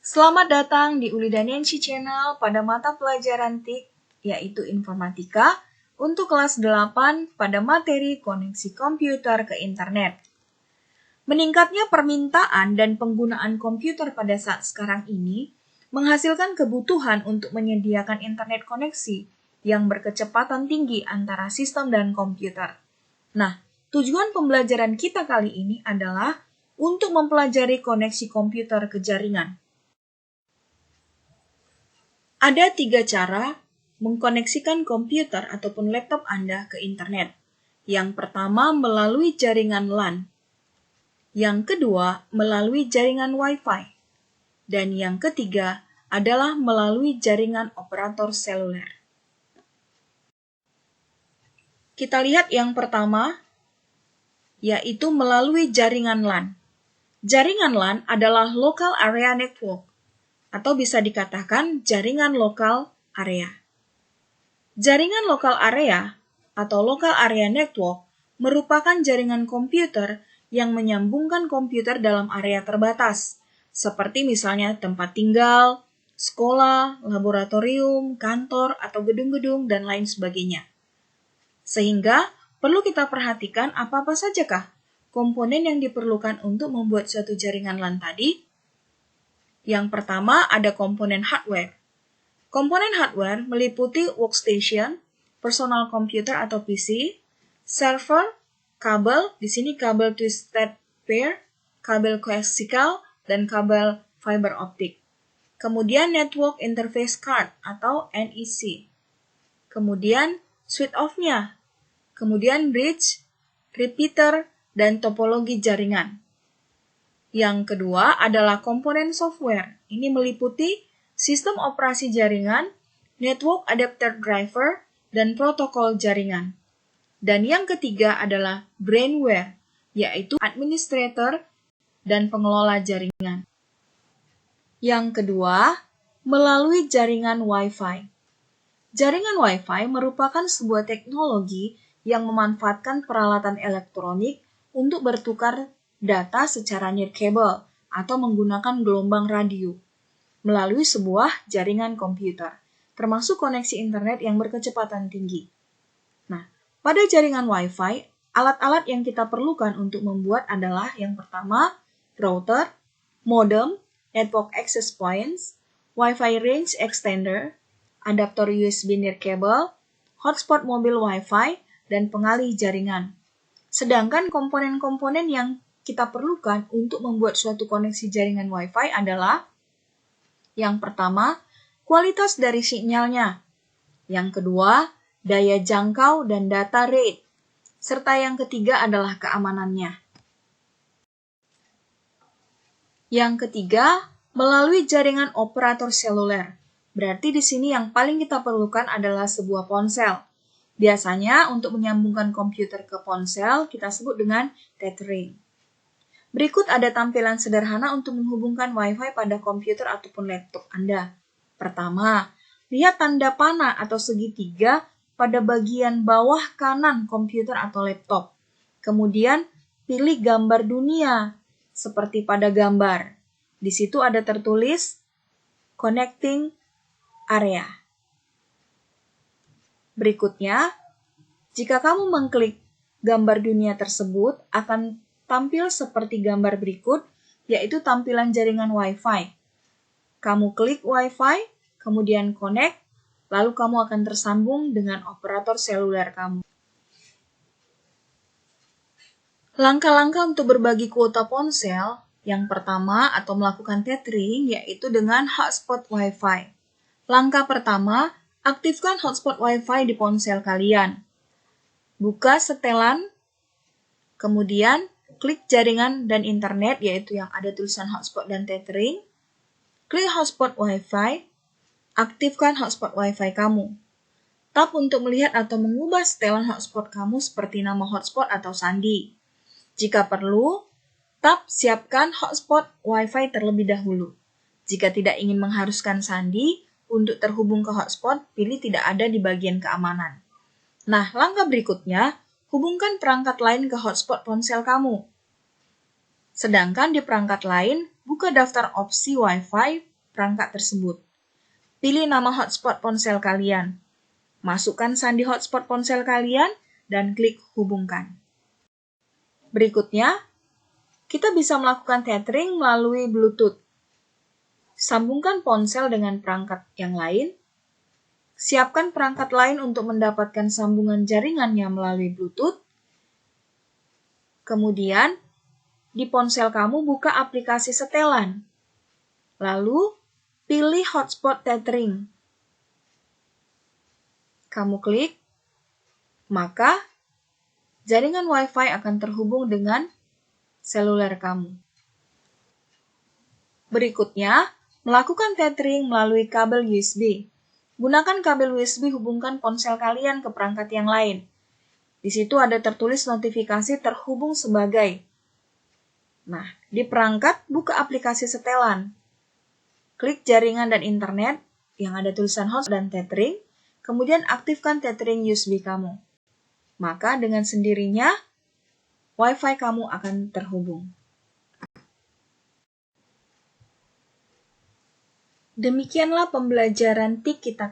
Selamat datang di Uli dan Yancy Channel pada mata pelajaran TIK, yaitu Informatika, untuk kelas 8 pada materi koneksi komputer ke internet. Meningkatnya permintaan dan penggunaan komputer pada saat sekarang ini menghasilkan kebutuhan untuk menyediakan internet koneksi yang berkecepatan tinggi antara sistem dan komputer. Nah, tujuan pembelajaran kita kali ini adalah untuk mempelajari koneksi komputer ke jaringan. Ada 3 cara mengkoneksikan komputer ataupun laptop Anda ke internet. Yang pertama melalui jaringan LAN. Yang kedua melalui jaringan Wi-Fi. Dan yang ketiga adalah melalui jaringan operator seluler. Kita lihat yang pertama, yaitu melalui jaringan LAN. Jaringan LAN adalah Local Area Network, atau bisa dikatakan jaringan lokal area. Jaringan lokal area atau local area network merupakan jaringan komputer yang menyambungkan komputer dalam area terbatas, seperti misalnya tempat tinggal, sekolah, laboratorium, kantor, atau gedung-gedung, dan lain sebagainya. Sehingga perlu kita perhatikan apa-apa sajakah komponen yang diperlukan untuk membuat suatu jaringan LAN tadi. Yang pertama ada komponen hardware. Komponen hardware meliputi workstation, personal computer atau PC, server, kabel, di sini kabel twisted pair, kabel koaksial, dan kabel fiber optik. Kemudian network interface card atau NIC. Kemudian switch off-nya. Kemudian bridge, repeater, dan topologi jaringan. Yang kedua adalah komponen software. Ini meliputi sistem operasi jaringan, network adapter driver, dan protokol jaringan. Dan yang ketiga adalah brainware, yaitu administrator dan pengelola jaringan. Yang kedua, melalui jaringan Wi-Fi. Jaringan Wi-Fi merupakan sebuah teknologi yang memanfaatkan peralatan elektronik untuk bertukar data secara nirkabel atau menggunakan gelombang radio melalui sebuah jaringan komputer, termasuk koneksi internet yang berkecepatan tinggi. Nah, pada jaringan Wi-Fi, alat-alat yang kita perlukan untuk membuat adalah yang pertama, router, modem, network access points, Wi-Fi range extender, adaptor USB nirkabel, hotspot mobil Wi-Fi, dan pengalih jaringan. Sedangkan komponen-komponen yang kita perlukan untuk membuat suatu koneksi jaringan Wi-Fi adalah yang pertama, kualitas dari sinyalnya. Yang kedua, daya jangkau dan data rate. Serta yang ketiga adalah keamanannya. Yang ketiga, melalui jaringan operator seluler. Berarti di sini yang paling kita perlukan adalah sebuah ponsel. Biasanya untuk menyambungkan komputer ke ponsel kita sebut dengan tethering. Berikut ada tampilan sederhana untuk menghubungkan Wi-Fi pada komputer ataupun laptop Anda. Pertama, lihat tanda panah atau segitiga pada bagian bawah kanan komputer atau laptop. Kemudian, pilih gambar dunia, seperti pada gambar. Di situ ada tertulis Connecting Area. Berikutnya, jika kamu mengklik gambar dunia tersebut, akan tampil seperti gambar berikut, yaitu tampilan jaringan Wi-Fi. Kamu klik Wi-Fi, kemudian connect, lalu kamu akan tersambung dengan operator seluler kamu. Langkah-langkah untuk berbagi kuota ponsel, yang pertama atau melakukan tethering, yaitu dengan hotspot Wi-Fi. Langkah pertama, aktifkan hotspot Wi-Fi di ponsel kalian. Buka setelan, kemudian klik jaringan dan internet, yaitu yang ada tulisan hotspot dan tethering. Klik hotspot Wi-Fi, aktifkan hotspot Wi-Fi kamu. Tap untuk melihat atau mengubah setelan hotspot kamu seperti nama hotspot atau sandi. Jika perlu, tap siapkan hotspot Wi-Fi terlebih dahulu. Jika tidak ingin mengharuskan sandi, untuk terhubung ke hotspot, pilih tidak ada di bagian keamanan. Nah, langkah berikutnya, hubungkan perangkat lain ke hotspot ponsel kamu. Sedangkan di perangkat lain, buka daftar opsi Wi-Fi perangkat tersebut. Pilih nama hotspot ponsel kalian. Masukkan sandi hotspot ponsel kalian dan klik hubungkan. Berikutnya, kita bisa melakukan tethering melalui Bluetooth. Sambungkan ponsel dengan perangkat yang lain. Siapkan perangkat lain untuk mendapatkan sambungan jaringannya melalui Bluetooth. Kemudian, di ponsel kamu buka aplikasi setelan. Lalu, pilih hotspot tethering. Kamu klik, maka jaringan Wi-Fi akan terhubung dengan seluler kamu. Berikutnya, melakukan tethering melalui kabel USB. Gunakan kabel USB hubungkan ponsel kalian ke perangkat yang lain. Di situ ada tertulis notifikasi terhubung sebagai. Nah, di perangkat buka aplikasi setelan. Klik jaringan dan internet yang ada tulisan host dan tethering, kemudian aktifkan tethering USB kamu. Maka dengan sendirinya, Wi-Fi kamu akan terhubung. Demikianlah pembelajaran TIK kita